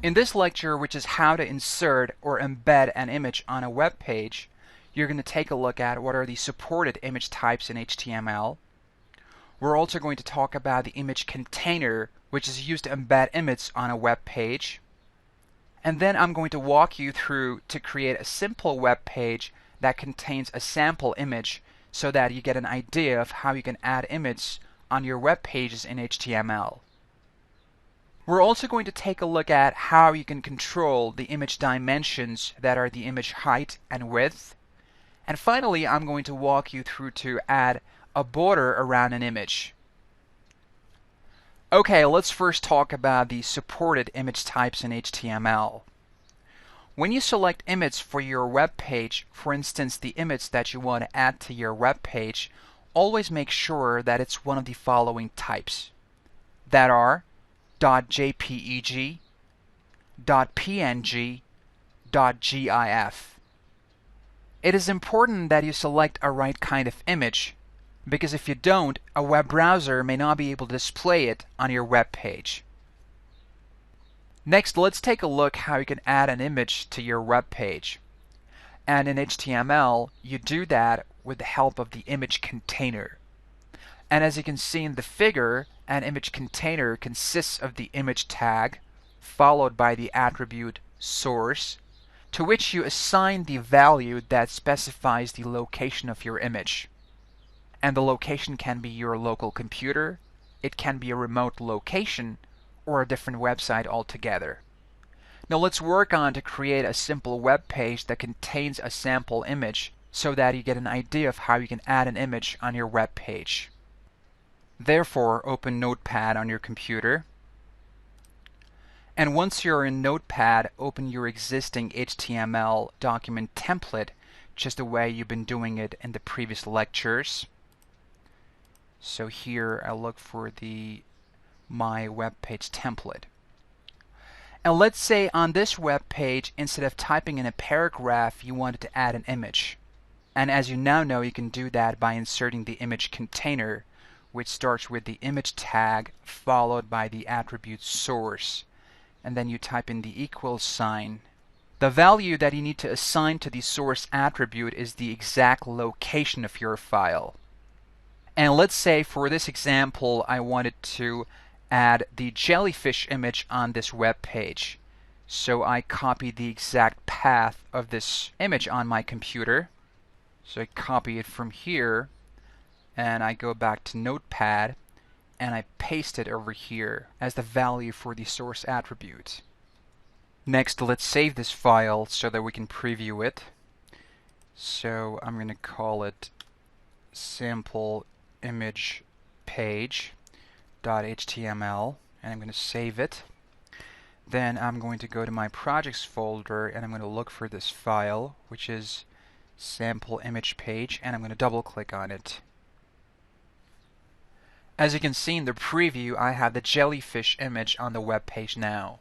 In this lecture, which is how to insert or embed an image on a web page, you're going to take a look at what are the supported image types in HTML. We're also going to talk about the image container, which is used to embed images on a web page. And then I'm going to walk you through to create a simple web page that contains a sample image so that you get an idea of how you can add images on your web pages in HTML. We're also going to take a look at how you can control the image dimensions that are the image height and width. And finally, I'm going to walk you through to add a border around an image. Okay, let's first talk about the supported image types in HTML. When you select image for your web page, for instance the image that you want to add to your web page, always make sure that it's one of the following types that are .jpeg, .png, .gif. It is important that you select a right kind of image, because if you don't, a web browser may not be able to display it on your web page. Next, let's take a look how you can add an image to your web page. And in HTML, you do that with the help of the image container. And as you can see in the figure, an image container consists of the image tag followed by the attribute source, to which you assign the value that specifies the location of your image. And the location can be your local computer, it can be a remote location, or a different website altogether. Now let's work on to create a simple web page that contains a sample image so that you get an idea of how you can add an image on your web page. Therefore, open Notepad on your computer. And once you're in Notepad, open your existing HTML document template, just the way you've been doing it in the previous lectures. So here I'll look for the My Web Page template. And let's say on this web page, instead of typing in a paragraph, you wanted to add an image. And as you now know, you can do that by inserting the image container, which starts with the image tag followed by the attribute source. And then you type in the equal sign. The value that you need to assign to the source attribute is the exact location of your file. And let's say for this example, I wanted to add the jellyfish image on this web page. So I copy the exact path of this image on my computer. So I copy it from here, and I go back to Notepad, and I paste it over here as the value for the source attribute. Next, let's save this file so that we can preview it. So I'm going to call it sample image page.html, and I'm going to save it. Then I'm going to go to my projects folder, and I'm going to look for this file, which is sample image page, and I'm going to double click on it. As you can see in the preview, I have the jellyfish image on the web page now.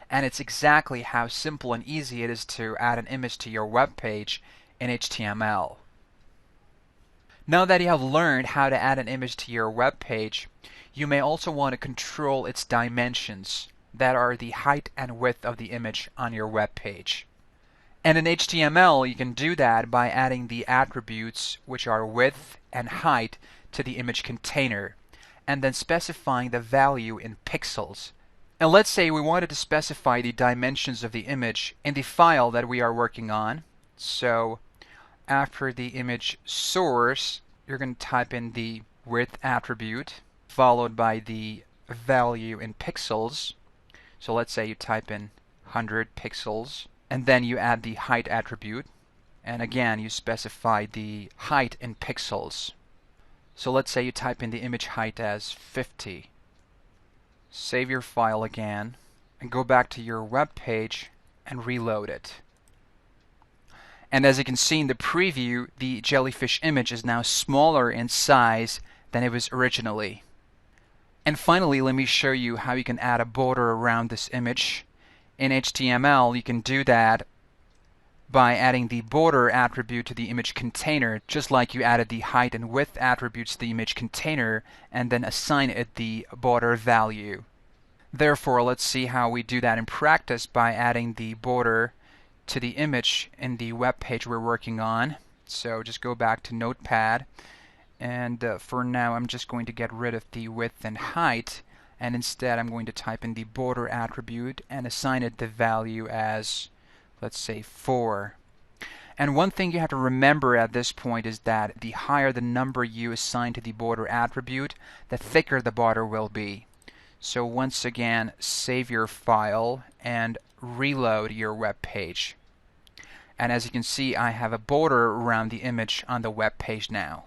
And it's exactly how simple and easy it is to add an image to your web page in HTML. Now that you have learned how to add an image to your web page, you may also want to control its dimensions, that are the height and width of the image on your web page. And in HTML, you can do that by adding the attributes, which are width and height, to the image container, and then specifying the value in pixels. And let's say we wanted to specify the dimensions of the image in the file that we are working on. So after the image source, you're going to type in the width attribute, followed by the value in pixels. So let's say you type in 100 pixels, and then you add the height attribute, and again you specify the height in pixels. So let's say you type in the image height as 50. Save your file again, and go back to your web page and reload it. And as you can see in the preview, the jellyfish image is now smaller in size than it was originally. And finally, let me show you how you can add a border around this image. In HTML, you can do that by adding the border attribute to the image container, just like you added the height and width attributes to the image container, and then assign it the border value. Therefore, let's see how we do that in practice by adding the border to the image in the web page we're working on. So just go back to Notepad, and for now I'm just going to get rid of the width and height, and instead I'm going to type in the border attribute and assign it the value as, let's say, 4. And one thing you have to remember at this point is that the higher the number you assign to the border attribute, the thicker the border will be. So once again, save your file and reload your web page. And as you can see, I have a border around the image on the web page now.